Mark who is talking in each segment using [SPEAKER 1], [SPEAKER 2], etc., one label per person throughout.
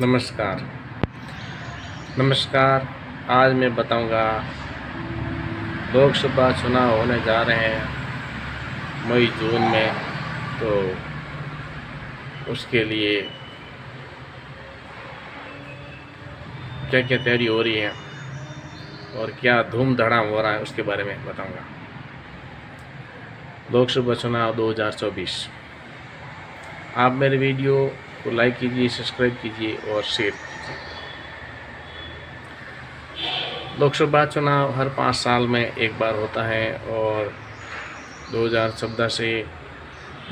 [SPEAKER 1] नमस्कार। नमस्कार। आज मैं बताऊंगा लोकसभा चुनाव होने जा रहे हैं मई जून में, तो उसके लिए क्या क्या तैयारी हो रही है और क्या धूम धड़ाम हो रहा है उसके बारे में बताऊंगा। लोकसभा चुनाव 2024। आप मेरे वीडियो को लाइक कीजिए, सब्सक्राइब कीजिए और शेयर कीजिए। लोकसभा चुनाव हर 5 साल में एक बार होता है और 2014 से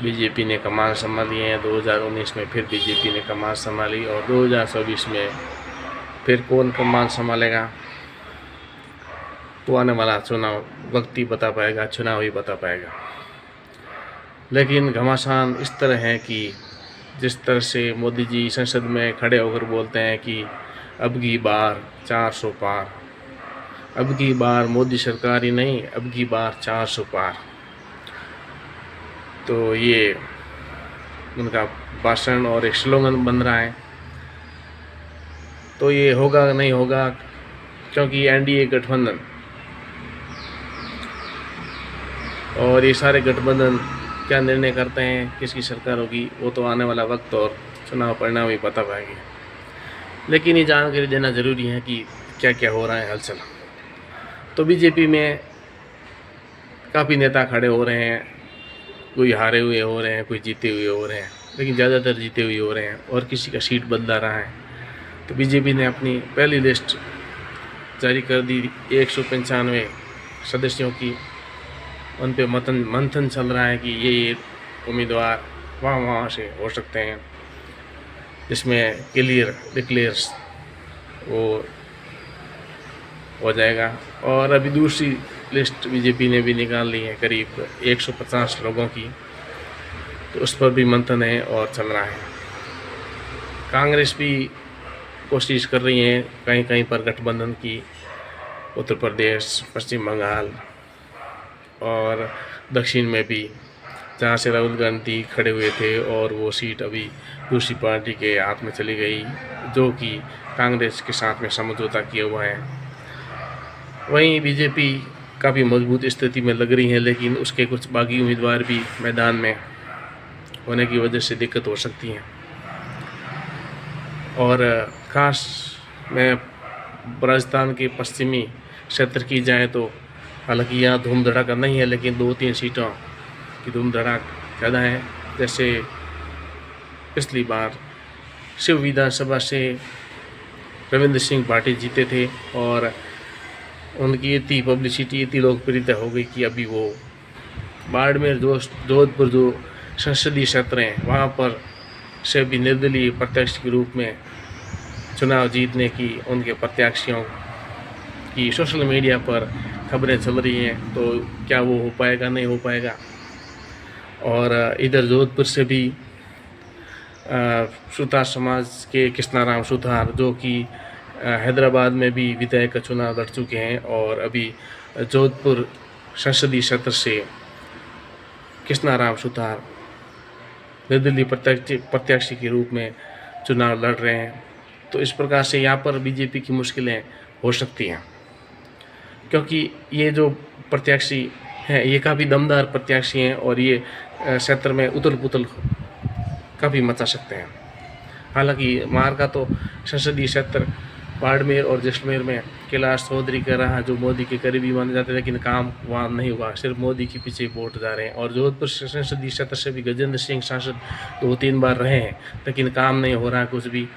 [SPEAKER 1] बीजेपी ने कमान संभाली है, 2019 में फिर बीजेपी ने कमान संभाली और 2024 में फिर कौन कमान संभालेगा तो आने वाला चुनाव वक्त ही बता पाएगा, चुनाव ही बता पाएगा। लेकिन घमासान इस तरह है कि जिस तरह से मोदी जी संसद में खड़े होकर बोलते हैं कि अब की बार 400 पार, अब की बार मोदी सरकार ही नहीं, अब की बार 400 पार, तो ये उनका भाषण और एक स्लोगन बन रहा है। तो ये होगा नहीं होगा, क्योंकि एनडीए गठबंधन और ये सारे गठबंधन क्या निर्णय करते हैं, किसकी सरकार होगी, वो तो आने वाला वक्त और चुनाव परिणाम ही बता पाएंगे। लेकिन ये जानकारी देना ज़रूरी है कि क्या क्या हो रहा है हलचल। तो बीजेपी में काफ़ी नेता खड़े हो रहे हैं, कोई हारे हुए हो रहे हैं, कोई जीते हुए हो रहे हैं, लेकिन ज़्यादातर जीते हुए हो रहे हैं और किसी का सीट बदला रहा है। तो बीजेपी ने अपनी पहली लिस्ट जारी कर दी 195 सदस्यों की। उन पे मंथन चल रहा है कि ये उम्मीदवार वहाँ से हो सकते हैं, जिसमें डिक्लेयर्स वो हो जाएगा। और अभी दूसरी लिस्ट बीजेपी ने भी निकाल ली है करीब 150 लोगों की, तो उस पर भी मंथन है और चल रहा है। कांग्रेस भी कोशिश कर रही है कहीं कहीं पर गठबंधन की, उत्तर प्रदेश, पश्चिम बंगाल और दक्षिण में भी, जहाँ से राहुल गांधी खड़े हुए थे और वो सीट अभी दूसरी पार्टी के हाथ में चली गई, जो कि कांग्रेस के साथ में समझौता किया हुआ है। वहीं बीजेपी काफ़ी मजबूत स्थिति में लग रही है, लेकिन उसके कुछ बागी उम्मीदवार भी मैदान में होने की वजह से दिक्कत हो सकती है। और ख़ास में राजस्थान के पश्चिमी क्षेत्र की जाए तो हालांकि यहाँ धूम धड़ाका नहीं है, लेकिन 2-3 सीटों की धूम धड़ाक ज़्यादा है। जैसे पिछली बार शिव विधानसभा से रविंद्र सिंह भाटी जीते थे और उनकी इतनी पब्लिसिटी, इतनी लोकप्रियता हो गई कि अभी वो बाड़मेर, जोधपुर जो संसदीय क्षेत्र हैं, वहाँ पर से भी निर्दलीय प्रत्याशी के रूप में चुनाव जीतने की उनके प्रत्याशियों की सोशल मीडिया पर खबरें चल रही हैं। तो क्या वो हो पाएगा, नहीं हो पाएगा। और इधर जोधपुर से भी सुतार समाज के कृष्णाराम सुतार, जो कि हैदराबाद में भी विधायक का चुनाव लड़ चुके हैं, और अभी जोधपुर संसदीय क्षेत्र से कृष्णाराम सुतार निर्दलीय प्रत्याशी के रूप में चुनाव लड़ रहे हैं। तो इस प्रकार से यहाँ पर बीजेपी की मुश्किलें हो सकती हैं, क्योंकि ये जो प्रत्याशी हैं ये काफ़ी दमदार प्रत्याशी हैं और ये क्षेत्र में उथल पुथल काफ़ी मचा सकते हैं। हालांकि मार का तो संसदीय क्षेत्र बाड़मेर और जैसलमेर में कैलाश चौधरी का रहा, जो मोदी के करीबी माने जाते हैं, लेकिन काम वहाँ नहीं हुआ, सिर्फ मोदी के पीछे वोट जा रहे हैं। और जोधपुर संसदीय क्षेत्र से भी गजेंद्र सिंह सांसद 2-3 बार रहे हैं, लेकिन काम नहीं हो रहा कुछ भी,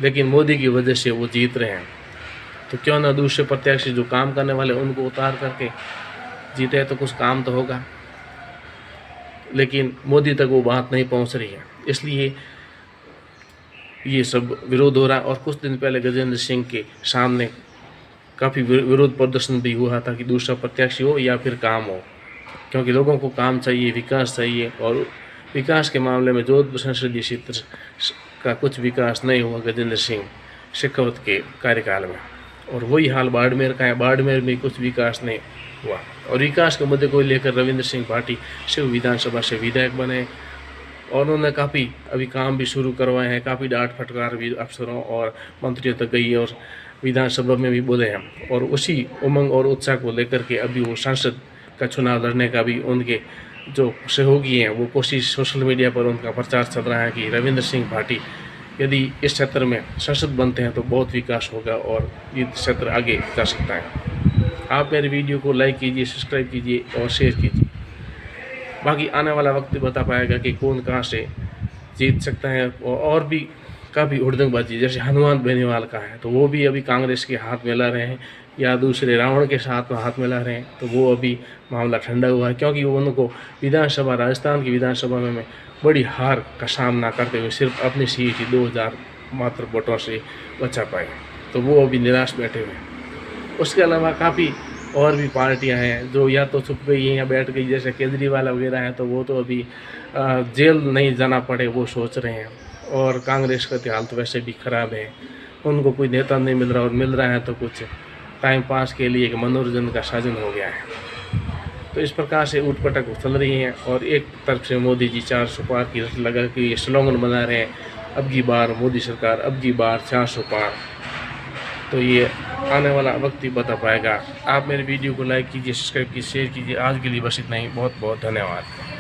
[SPEAKER 1] लेकिन मोदी की वजह से वो जीत रहे हैं। तो क्यों ना दूसरे प्रत्याशी जो काम करने वाले उनको उतार करके जीते हैं, तो कुछ काम तो होगा। लेकिन मोदी तक वो बात नहीं पहुंच रही है, इसलिए ये सब विरोध हो रहा है। और कुछ दिन पहले गजेंद्र सिंह के सामने काफ़ी विरोध प्रदर्शन भी हुआ था कि दूसरा प्रत्याशी हो या फिर काम हो, क्योंकि लोगों को काम चाहिए, विकास चाहिए। और विकास के मामले में जोधपुर संसदीय क्षेत्र का कुछ विकास नहीं हुआ गजेंद्र सिंह शेखावत के कार्यकाल में, और वही हाल बाड़मेर का है। बाड़मेर में कुछ विकास नहीं हुआ, और विकास के मुद्दे को लेकर रविंद्र सिंह भाटी शिव विधानसभा से विधायक बने और उन्होंने काफ़ी अभी काम भी शुरू करवाए हैं, काफ़ी डांट फटकार भी अफसरों और मंत्रियों तक गई है और विधानसभा में भी बोले हैं। और उसी उमंग और उत्साह को लेकर के अभी वो सांसद का चुनाव लड़ने का भी उनके जो सहयोगी हैं वो कोशिश, सोशल मीडिया पर उनका प्रचार चल रहा है कि रविंद्र सिंह भाटी यदि इस क्षेत्र में सांसद बनते हैं तो बहुत विकास होगा और ये क्षेत्र आगे जा सकता है। आप मेरे वीडियो को लाइक कीजिए, सब्सक्राइब कीजिए और शेयर कीजिए। बाकी आने वाला वक्त बता पाएगा कि कौन कहाँ से जीत सकता है। और भी काफ़ी उड़दंगबाजी जैसे हनुमान बेनीवाल का है तो वो भी अभी कांग्रेस के हाथ मिला रहे हैं या दूसरे रावण के साथ में हाथ मिला रहे हैं, तो वो अभी मामला ठंडा हुआ है क्योंकि वो उनको विधानसभा, राजस्थान की विधानसभा में बड़ी हार का सामना करते हुए सिर्फ अपनी सीट ही 2000 मात्र वोटों से बचा पाए, तो वो अभी निराश बैठे हुए हैं। उसके अलावा काफ़ी और भी पार्टियां हैं जो या तो छुप गई हैं या बैठ गई, जैसे केजरीवाल वगैरह हैं तो वो तो अभी जेल नहीं जाना पड़े वो सोच रहे हैं। और कांग्रेस का हालत वैसे भी ख़राब है, उनको कोई नेता नहीं मिल रहा और मिल रहा है तो कुछ टाइम पास के लिए एक मनोरंजन का साधन हो गया है। तो इस प्रकार से उठपटक चल रही हैं और एक तरफ से मोदी जी 400 पार की रट लगा के ये स्लोगन बना रहे हैं, अब की बार मोदी सरकार, अब की बार 400 पार। तो ये आने वाला वक्त ही बता पाएगा। आप मेरे वीडियो को लाइक कीजिए, सब्सक्राइब कीजिए, शेयर कीजिए। आज के लिए बस इतना ही। बहुत बहुत धन्यवाद।